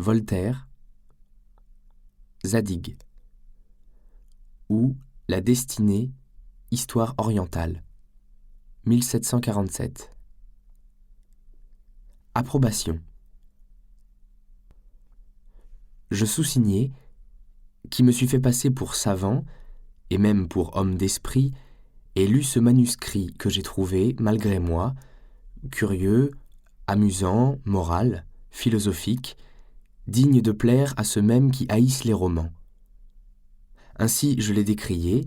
Voltaire, Zadig. Ou La destinée, Histoire orientale, 1747. Approbation. Je sous-signais, qui me suis fait passer pour savant, et même pour homme d'esprit, et lu ce manuscrit que j'ai trouvé, malgré moi, curieux, amusant, moral, philosophique, digne de plaire à ceux mêmes qui haïssent les romans. Ainsi je l'ai décrié,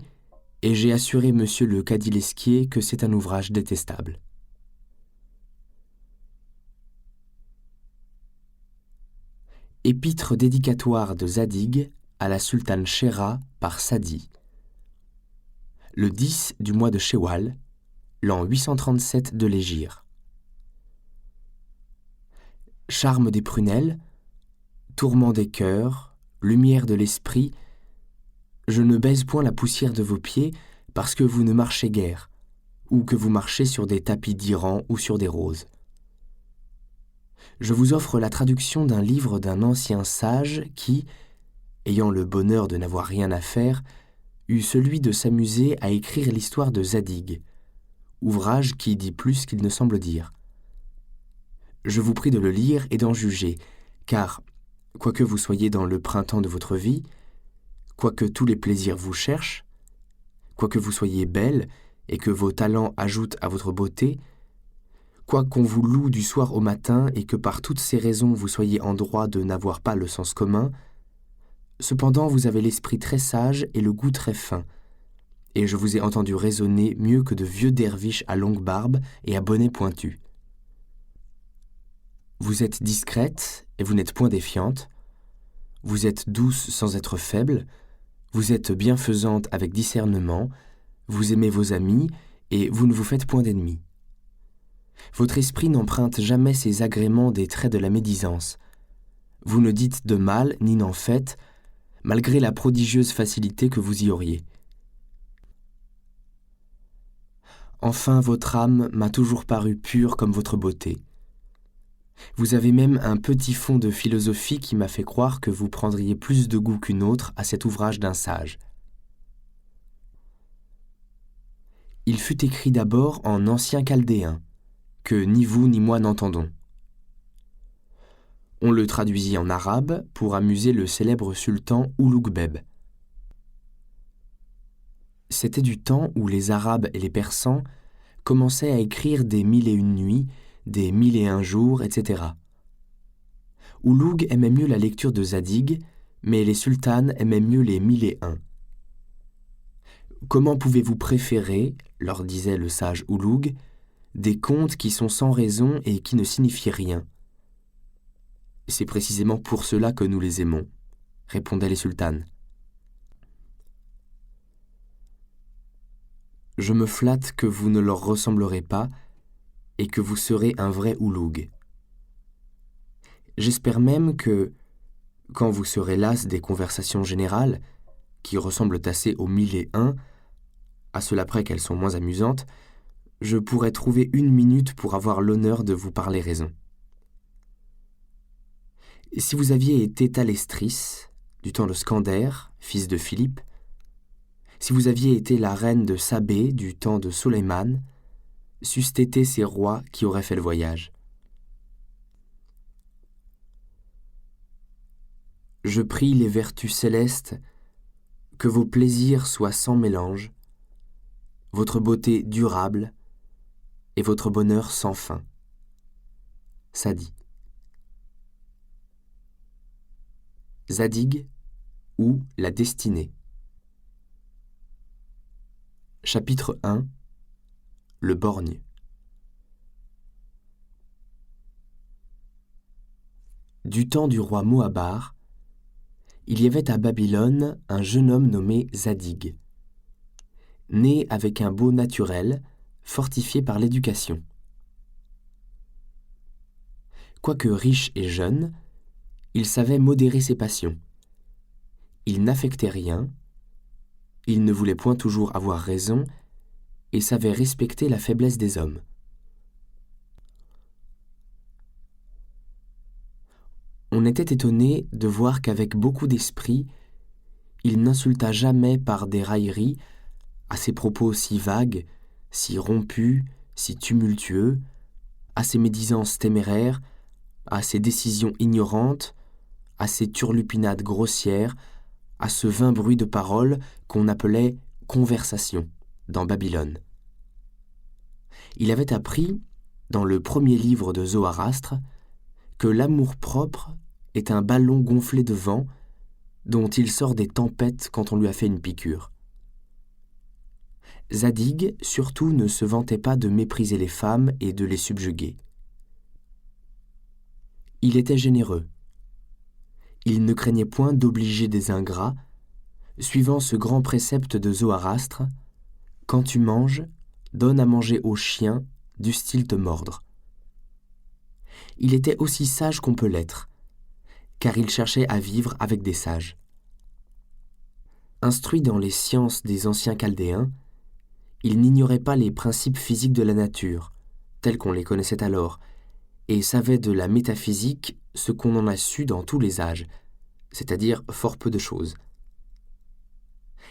et j'ai assuré monsieur le cadi Lesquier que c'est un ouvrage détestable. Épître dédicatoire de Zadig à la sultane Shéra par Sadi. Le 10 du mois de Shewwal, l'an 837 de l'Hégire. Charme des prunelles, tourment des cœurs, lumière de l'esprit, je ne baise point la poussière de vos pieds parce que vous ne marchez guère, ou que vous marchez sur des tapis d'Iran ou sur des roses. Je vous offre la traduction d'un livre d'un ancien sage qui, ayant le bonheur de n'avoir rien à faire, eut celui de s'amuser à écrire l'histoire de Zadig, ouvrage qui dit plus qu'il ne semble dire. Je vous prie de le lire et d'en juger, car, quoique vous soyez dans le printemps de votre vie, quoique tous les plaisirs vous cherchent, quoique vous soyez belle et que vos talents ajoutent à votre beauté, quoiqu'on vous loue du soir au matin et que par toutes ces raisons vous soyez en droit de n'avoir pas le sens commun, cependant vous avez l'esprit très sage et le goût très fin, et je vous ai entendu raisonner mieux que de vieux derviches à longue barbe et à bonnet pointu. Vous êtes discrète et vous n'êtes point défiante, vous êtes douce sans être faible, vous êtes bienfaisante avec discernement, vous aimez vos amis et vous ne vous faites point d'ennemis. Votre esprit n'emprunte jamais ses agréments des traits de la médisance. Vous ne dites de mal ni n'en faites, malgré la prodigieuse facilité que vous y auriez. Enfin, votre âme m'a toujours paru pure comme votre beauté. Vous avez même un petit fond de philosophie qui m'a fait croire que vous prendriez plus de goût qu'une autre à cet ouvrage d'un sage. Il fut écrit d'abord en ancien chaldéen, que ni vous ni moi n'entendons. On le traduisit en arabe pour amuser le célèbre sultan Ulugh Beg. C'était du temps où les Arabes et les Persans commençaient à écrire des 1001 nuits, des 1001 jours, etc. Ulugh aimait mieux la lecture de Zadig, mais les sultanes aimaient mieux les 1001. Comment pouvez-vous préférer, leur disait le sage Ulugh, des contes qui sont sans raison et qui ne signifient rien? C'est précisément pour cela que nous les aimons, répondaient les sultanes. Je me flatte que vous ne leur ressemblerez pas et que vous serez un vrai Ulugh. J'espère même que, quand vous serez las des conversations générales, qui ressemblent assez aux 1001, à cela près qu'elles sont moins amusantes, je pourrai trouver une minute pour avoir l'honneur de vous parler raison. Si vous aviez été Thalestris, du temps de Scander, fils de Philippe, si vous aviez été la reine de Sabé, du temps de Soleiman, c'eussent été ces rois qui auraient fait le voyage. Je prie les vertus célestes que vos plaisirs soient sans mélange, votre beauté durable et votre bonheur sans fin. Sadi. Zadig ou La destinée. Chapitre 1. Le borgne. Du temps du roi Moabar, il y avait à Babylone un jeune homme nommé Zadig, né avec un beau naturel, fortifié par l'éducation. Quoique riche et jeune, il savait modérer ses passions. Il n'affectait rien, il ne voulait point toujours avoir raison et savait respecter la faiblesse des hommes. On était étonné de voir qu'avec beaucoup d'esprit, il n'insulta jamais par des railleries, à ses propos si vagues, si rompus, si tumultueux, à ses médisances téméraires, à ses décisions ignorantes, à ses turlupinades grossières, à ce vain bruit de paroles qu'on appelait « conversation » dans Babylone. Il avait appris, dans le premier livre de Zoroastre, que l'amour-propre est un ballon gonflé de vent dont il sort des tempêtes quand on lui a fait une piqûre. Zadig, surtout, ne se vantait pas de mépriser les femmes et de les subjuguer. Il était généreux. Il ne craignait point d'obliger des ingrats, suivant ce grand précepte de Zoroastre, « Quand tu manges, donne à manger aux chiens, dussent-ils te mordre ». Il était aussi sage qu'on peut l'être, car il cherchait à vivre avec des sages. Instruit dans les sciences des anciens Chaldéens, il n'ignorait pas les principes physiques de la nature, tels qu'on les connaissait alors, et savait de la métaphysique ce qu'on en a su dans tous les âges, c'est-à-dire fort peu de choses.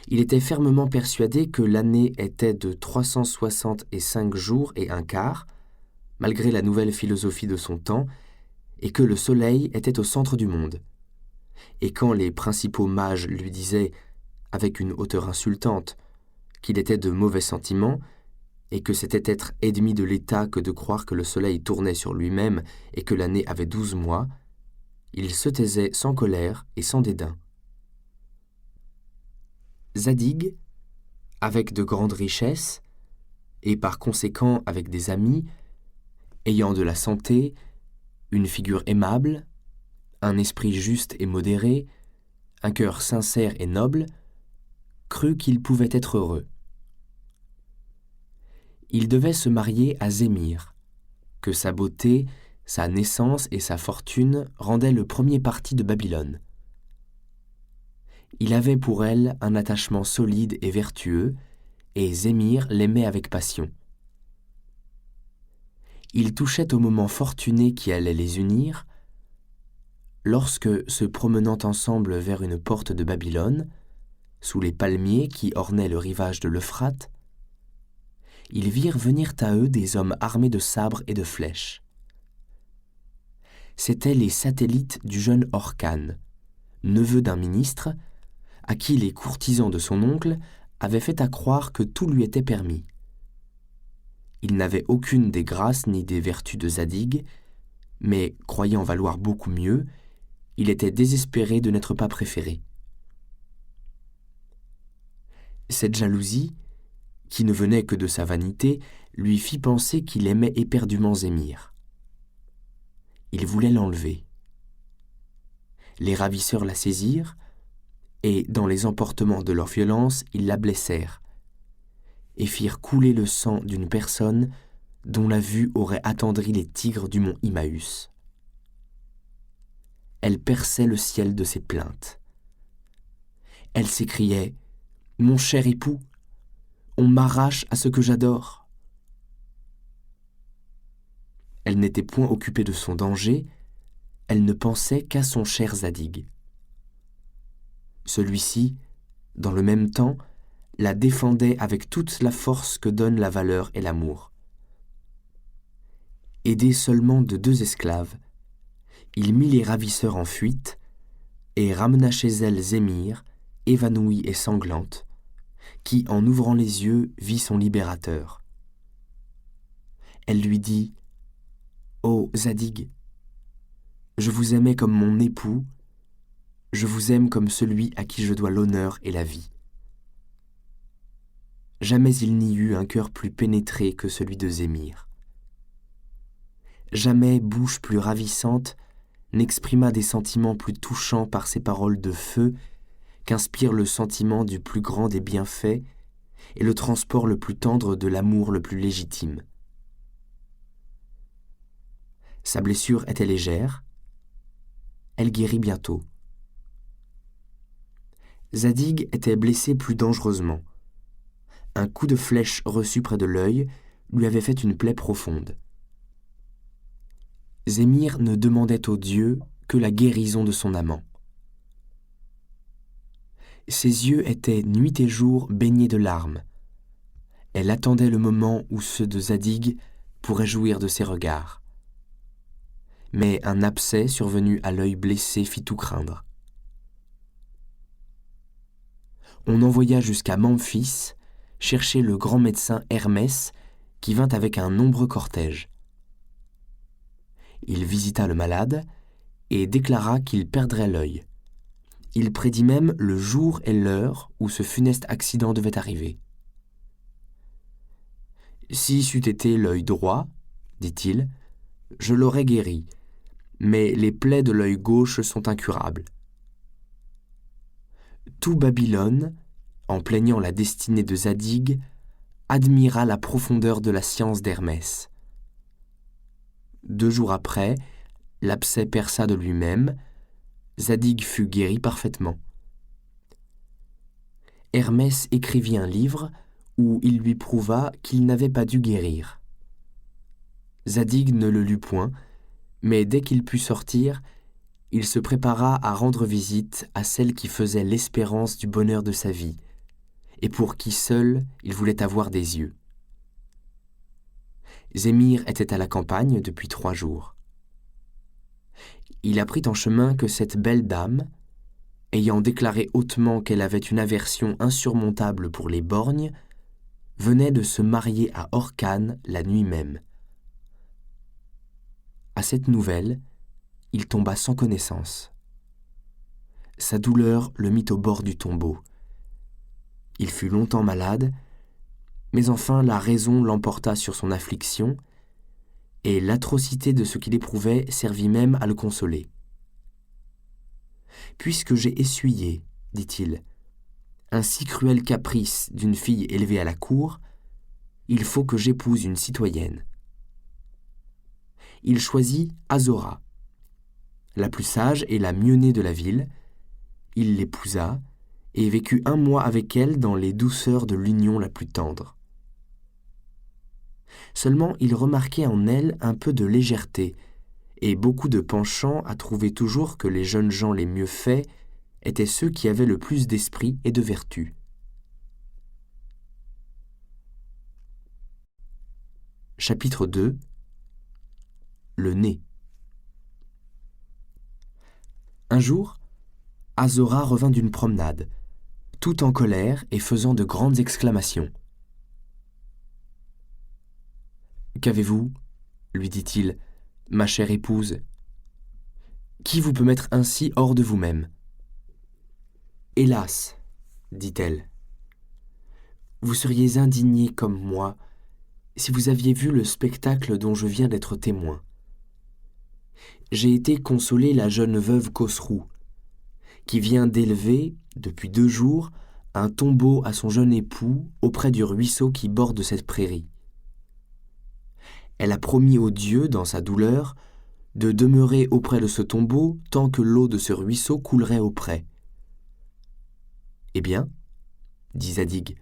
Il était fermement persuadé que l'année était de 365 jours et un quart, malgré la nouvelle philosophie de son temps, et que le soleil était au centre du monde. Et quand les principaux mages lui disaient, avec une hauteur insultante, qu'il était de mauvais sentiments, et que c'était être ennemi de l'État que de croire que le soleil tournait sur lui-même et que l'année avait 12 mois, il se taisait sans colère et sans dédain. Zadig, avec de grandes richesses, et par conséquent avec des amis, ayant de la santé, une figure aimable, un esprit juste et modéré, un cœur sincère et noble, crut qu'il pouvait être heureux. Il devait se marier à Zémire, que sa beauté, sa naissance et sa fortune rendaient le premier parti de Babylone. Il avait pour elle un attachement solide et vertueux, et Zémire l'aimait avec passion. Il touchait au moment fortuné qui allait les unir, lorsque, se promenant ensemble vers une porte de Babylone, sous les palmiers qui ornaient le rivage de l'Euphrate, ils virent venir à eux des hommes armés de sabres et de flèches. C'étaient les satellites du jeune Orcane, neveu d'un ministre, à qui les courtisans de son oncle avaient fait accroire que tout lui était permis. Il n'avait aucune des grâces ni des vertus de Zadig, mais, croyant valoir beaucoup mieux, il était désespéré de n'être pas préféré. Cette jalousie, qui ne venait que de sa vanité, lui fit penser qu'il aimait éperdument Zémire. Il voulait l'enlever. Les ravisseurs la saisirent, et, dans les emportements de leur violence, ils la blessèrent, et firent couler le sang d'une personne dont la vue aurait attendri les tigres du mont Imaüs. Elle perçait le ciel de ses plaintes. Elle s'écriait « Mon cher époux, on m'arrache à ce que j'adore !» Elle n'était point occupée de son danger, elle ne pensait qu'à son cher Zadig. Celui-ci, dans le même temps, la défendait avec toute la force que donnent la valeur et l'amour. Aidé seulement de 2 esclaves, il mit les ravisseurs en fuite et ramena chez elle Zémire, évanouie et sanglante, qui, en ouvrant les yeux, vit son libérateur. Elle lui dit « Ô Zadig, je vous aimais comme mon époux, je vous aime comme celui à qui je dois l'honneur et la vie. Jamais il n'y eut un cœur plus pénétré que celui de Zémire. Jamais bouche plus ravissante n'exprima des sentiments plus touchants par ces paroles de feu qu'inspire le sentiment du plus grand des bienfaits et le transport le plus tendre de l'amour le plus légitime. Sa blessure était légère, elle guérit bientôt. Zadig était blessé plus dangereusement. Un coup de flèche reçu près de l'œil lui avait fait une plaie profonde. Zémire ne demandait aux dieux que la guérison de son amant. Ses yeux étaient nuit et jour baignés de larmes. Elle attendait le moment où ceux de Zadig pourraient jouir de ses regards. Mais un abcès survenu à l'œil blessé fit tout craindre. On envoya jusqu'à Memphis chercher le grand médecin Hermès qui vint avec un nombreux cortège. Il visita le malade et déclara qu'il perdrait l'œil. Il prédit même le jour et l'heure où ce funeste accident devait arriver. « Si c'eût été l'œil droit, dit-il, je l'aurais guéri, mais les plaies de l'œil gauche sont incurables. » Tout Babylone, en plaignant la destinée de Zadig, admira la profondeur de la science d'Hermès. 2 jours après, l'abcès perça de lui-même, Zadig fut guéri parfaitement. Hermès écrivit un livre où il lui prouva qu'il n'avait pas dû guérir. Zadig ne le lut point, mais dès qu'il put sortir, il se prépara à rendre visite à celle qui faisait l'espérance du bonheur de sa vie, et pour qui seul il voulait avoir des yeux. Zémire était à la campagne depuis 3 jours. Il apprit en chemin que cette belle dame, ayant déclaré hautement qu'elle avait une aversion insurmontable pour les borgnes, venait de se marier à Orcane la nuit même. À cette nouvelle, il tomba sans connaissance. Sa douleur le mit au bord du tombeau. Il fut longtemps malade, mais enfin la raison l'emporta sur son affliction, et l'atrocité de ce qu'il éprouvait servit même à le consoler. « Puisque j'ai essuyé, dit-il, un si cruel caprice d'une fille élevée à la cour, il faut que j'épouse une citoyenne. » Il choisit Azora, la plus sage et la mieux née de la ville. Il l'épousa et vécut 1 mois avec elle dans les douceurs de l'union la plus tendre. Seulement il remarquait en elle un peu de légèreté et beaucoup de penchant à trouver toujours que les jeunes gens les mieux faits étaient ceux qui avaient le plus d'esprit et de vertu. Chapitre 2. Le nez. Un jour, Azora revint d'une promenade, tout en colère et faisant de grandes exclamations. « Qu'avez-vous » lui dit-il, « ma chère épouse ? Qui vous peut mettre ainsi hors de vous-même ?»« Hélas » dit-elle, « vous seriez indigné comme moi si vous aviez vu le spectacle dont je viens d'être témoin. J'ai été consoler la jeune veuve Khosrou, qui vient d'élever, depuis 2 jours, un tombeau à son jeune époux auprès du ruisseau qui borde cette prairie. Elle a promis aux dieux, dans sa douleur, de demeurer auprès de ce tombeau tant que l'eau de ce ruisseau coulerait auprès. »« Eh bien, dit Zadig,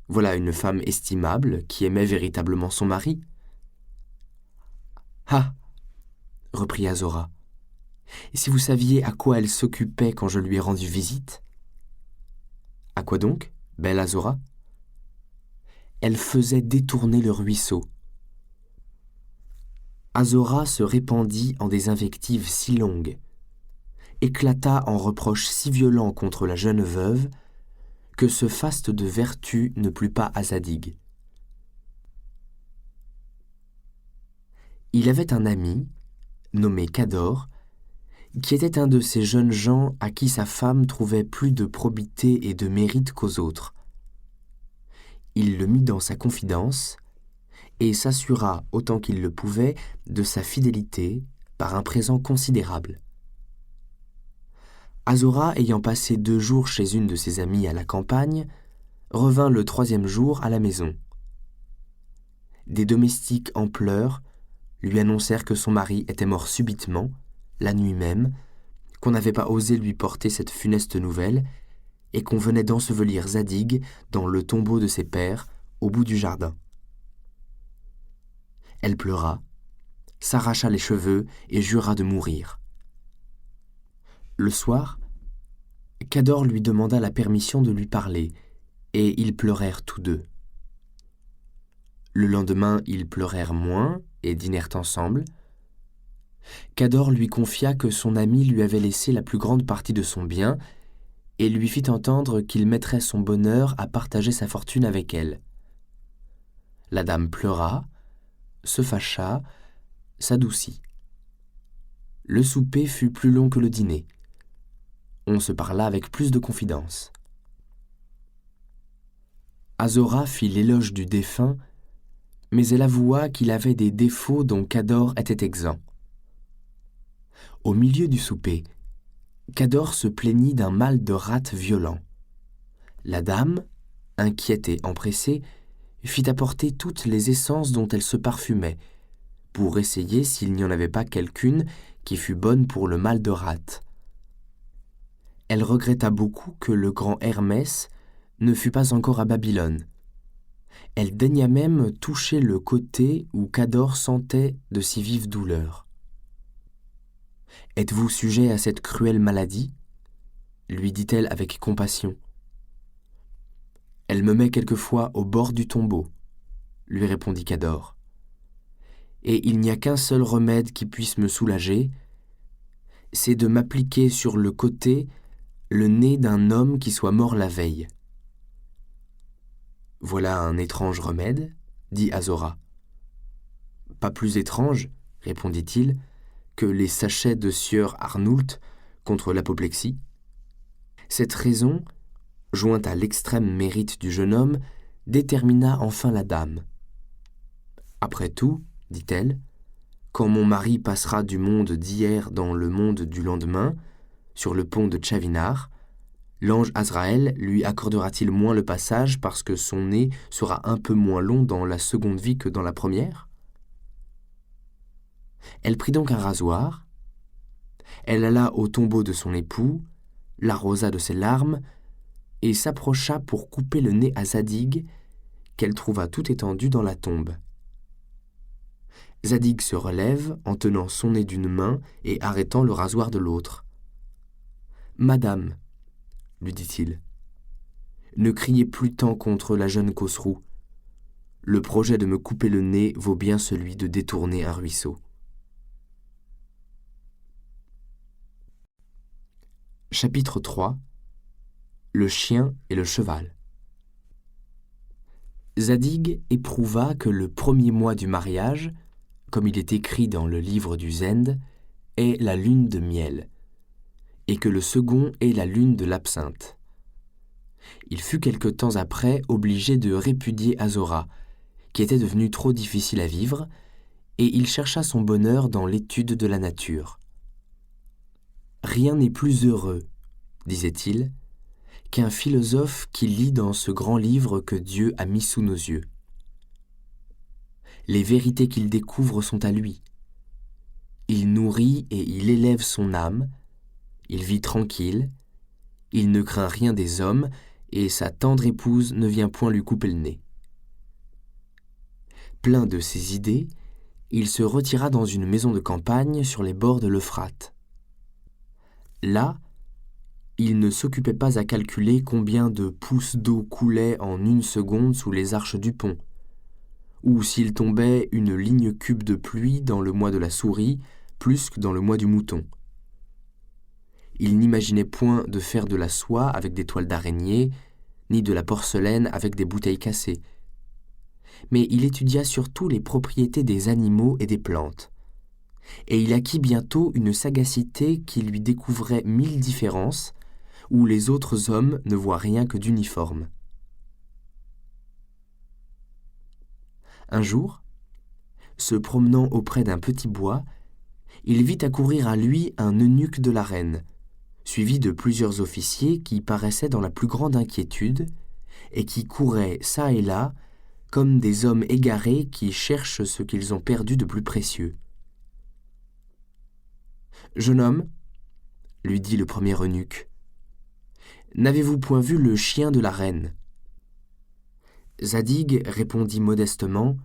voilà une femme estimable qui aimait véritablement son mari. »« Ah !» reprit Azora. « Si vous saviez à quoi elle s'occupait quand je lui ai rendu visite ?»« À quoi donc, belle Azora ?»« Elle faisait détourner le ruisseau. » Azora se répandit en des invectives si longues, éclata en reproches si violents contre la jeune veuve, que ce faste de vertu ne plut pas à Zadig. Il avait un ami, nommé Cador, qui était un de ces jeunes gens à qui sa femme trouvait plus de probité et de mérite qu'aux autres. Il le mit dans sa confidence et s'assura autant qu'il le pouvait de sa fidélité par un présent considérable. Azora, ayant passé 2 jours chez une de ses amies à la campagne, revint le 3e jour à la maison. Des domestiques en pleurs lui annoncèrent que son mari était mort subitement, la nuit même, qu'on n'avait pas osé lui porter cette funeste nouvelle, et qu'on venait d'ensevelir Zadig dans le tombeau de ses pères, au bout du jardin. Elle pleura, s'arracha les cheveux et jura de mourir. Le soir, Cador lui demanda la permission de lui parler, et ils pleurèrent tous deux. Le lendemain, ils pleurèrent moins et dînèrent ensemble. Cador lui confia que son ami lui avait laissé la plus grande partie de son bien et lui fit entendre qu'il mettrait son bonheur à partager sa fortune avec elle. La dame pleura, se fâcha, s'adoucit. Le souper fut plus long que le dîner. On se parla avec plus de confidence. Azora fit l'éloge du défunt, mais elle avoua qu'il avait des défauts dont Cador était exempt. Au milieu du souper, Cador se plaignit d'un mal de rate violent. La dame, inquiète et empressée, fit apporter toutes les essences dont elle se parfumait, pour essayer s'il n'y en avait pas quelqu'une qui fût bonne pour le mal de rate. Elle regretta beaucoup que le grand Hermès ne fût pas encore à Babylone. Elle daigna même toucher le côté où Cador sentait de si vives douleurs. « Êtes-vous sujet à cette cruelle maladie ?» lui dit-elle avec compassion. « Elle me met quelquefois au bord du tombeau, » lui répondit Cador. « Et il n'y a qu'un seul remède qui puisse me soulager, c'est de m'appliquer sur le côté le nez d'un homme qui soit mort la veille. » « Voilà un étrange remède, » dit Azora. « Pas plus étrange, » répondit-il, « que les sachets de sieur Arnoult contre l'apoplexie. » Cette raison, jointe à l'extrême mérite du jeune homme, détermina enfin la dame. « Après tout, dit-elle, quand mon mari passera du monde d'hier dans le monde du lendemain, sur le pont de Tchavinar, l'ange Azraël lui accordera-t-il moins le passage parce que son nez sera un peu moins long dans la seconde vie que dans la première ? Elle prit donc un rasoir, elle alla au tombeau de son époux, l'arrosa de ses larmes et s'approcha pour couper le nez à Zadig, qu'elle trouva tout étendu dans la tombe. Zadig se relève en tenant son nez d'une main et arrêtant le rasoir de l'autre. « Madame, lui dit-il, ne criez plus tant contre la jeune Cosrou. Le projet de me couper le nez vaut bien celui de détourner un ruisseau. » Chapitre 3 – Le chien et le cheval. Zadig éprouva que le premier mois du mariage, comme il est écrit dans le livre du Zend, est la lune de miel, et que le second est la lune de l'absinthe. Il fut quelque temps après obligé de répudier Azora, qui était devenue trop difficile à vivre, et il chercha son bonheur dans l'étude de la nature. « Rien n'est plus heureux, disait-il, qu'un philosophe qui lit dans ce grand livre que Dieu a mis sous nos yeux. Les vérités qu'il découvre sont à lui. Il nourrit et il élève son âme, il vit tranquille, il ne craint rien des hommes, et sa tendre épouse ne vient point lui couper le nez. » Plein de ces idées, il se retira dans une maison de campagne sur les bords de l'Euphrate. Là, il ne s'occupait pas à calculer combien de pouces d'eau coulaient en une seconde sous les arches du pont, ou s'il tombait une ligne cube de pluie dans le mois de la souris plus que dans le mois du mouton. Il n'imaginait point de faire de la soie avec des toiles d'araignée, ni de la porcelaine avec des bouteilles cassées. Mais il étudia surtout les propriétés des animaux et des plantes. Et il acquit bientôt une sagacité qui lui découvrait 1000 différences, où les autres hommes ne voient rien que d'uniforme. Un jour, se promenant auprès d'un petit bois, il vit accourir à lui un eunuque de la reine, suivi de plusieurs officiers qui paraissaient dans la plus grande inquiétude et qui couraient çà et là comme des hommes égarés qui cherchent ce qu'ils ont perdu de plus précieux. « Jeune homme, lui dit le premier eunuque, n'avez-vous point vu le chien de la reine ?» Zadig répondit modestement,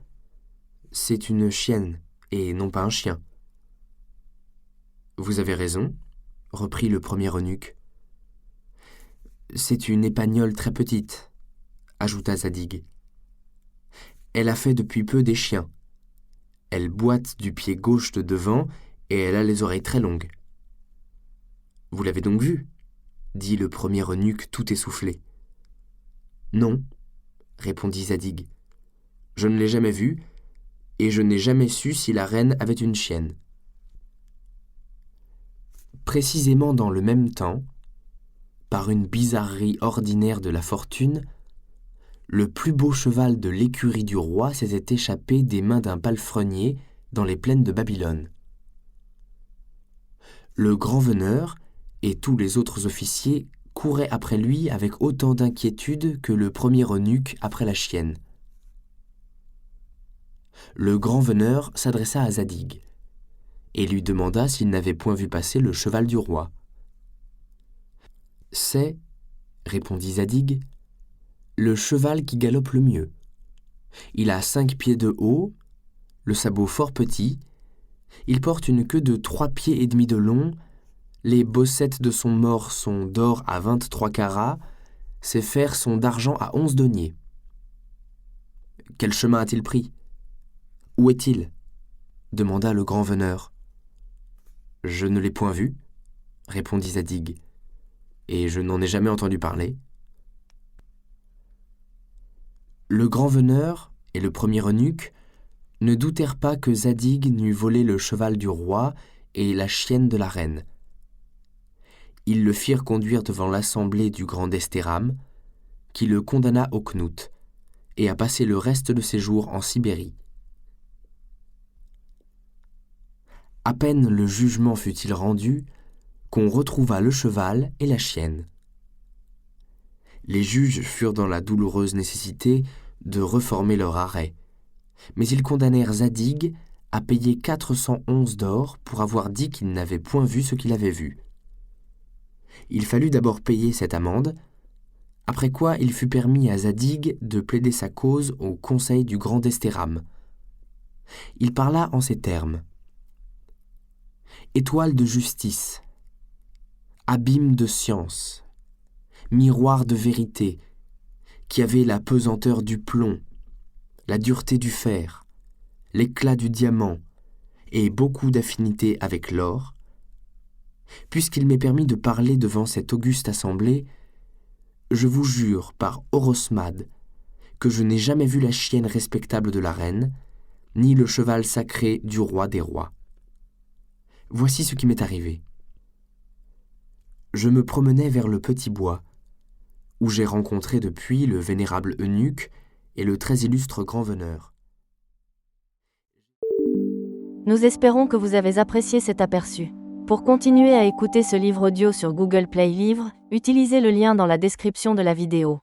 « C'est une chienne, et non pas un chien. » « Vous avez raison, reprit le premier eunuque. C'est une épagnole très petite, ajouta Zadig. Elle a fait depuis peu des chiens. Elle boite du pied gauche de devant et elle a les oreilles très longues. Vous l'avez donc vue, dit le premier eunuque tout essoufflé. Non, répondit Zadig. Je ne l'ai jamais vue, et je n'ai jamais su si la reine avait une chienne. Précisément dans le même temps, par une bizarrerie ordinaire de la fortune, le plus beau cheval de l'écurie du roi s'était échappé des mains d'un palefrenier dans les plaines de Babylone. Le grand veneur et tous les autres officiers couraient après lui avec autant d'inquiétude que le premier eunuque après la chienne. Le grand veneur s'adressa à Zadig et lui demanda s'il n'avait point vu passer le cheval du roi. « C'est, répondit Zadig, le cheval qui galope le mieux. Il a 5 pieds de haut, le sabot fort petit, il porte une queue de 3 pieds et demi de long, les bossettes de son mors sont d'or à 23 carats, ses fers sont d'argent à 11 deniers. Quel chemin a-t-il pris? Où est-il? Demanda le grand veneur. Je ne l'ai point vu, répondit Zadig, et je n'en ai jamais entendu parler. Le grand veneur et le premier eunuque ne doutèrent pas que Zadig n'eût volé le cheval du roi et la chienne de la reine. Ils le firent conduire devant l'assemblée du grand Estéram, qui le condamna au knout, et à passer le reste de ses jours en Sibérie. À peine le jugement fut-il rendu, qu'on retrouva le cheval et la chienne. Les juges furent dans la douloureuse nécessité de reformer leur arrêt, mais ils condamnèrent Zadig à payer 411 d'or pour avoir dit qu'il n'avait point vu ce qu'il avait vu. Il fallut d'abord payer cette amende, après quoi il fut permis à Zadig de plaider sa cause au conseil du grand Estéram. Il parla en ces termes. « Étoile de justice, abîme de science, miroir de vérité, qui avait la pesanteur du plomb, la dureté du fer, l'éclat du diamant et beaucoup d'affinité avec l'or, puisqu'il m'est permis de parler devant cette auguste assemblée, je vous jure par Orosmade que je n'ai jamais vu la chienne respectable de la reine, ni le cheval sacré du roi des rois. Voici ce qui m'est arrivé. Je me promenais vers le petit bois, où j'ai rencontré depuis le vénérable eunuque et le très illustre grand veneur. Nous espérons que vous avez apprécié cet aperçu. Pour continuer à écouter ce livre audio sur Google Play Livres, utilisez le lien dans la description de la vidéo.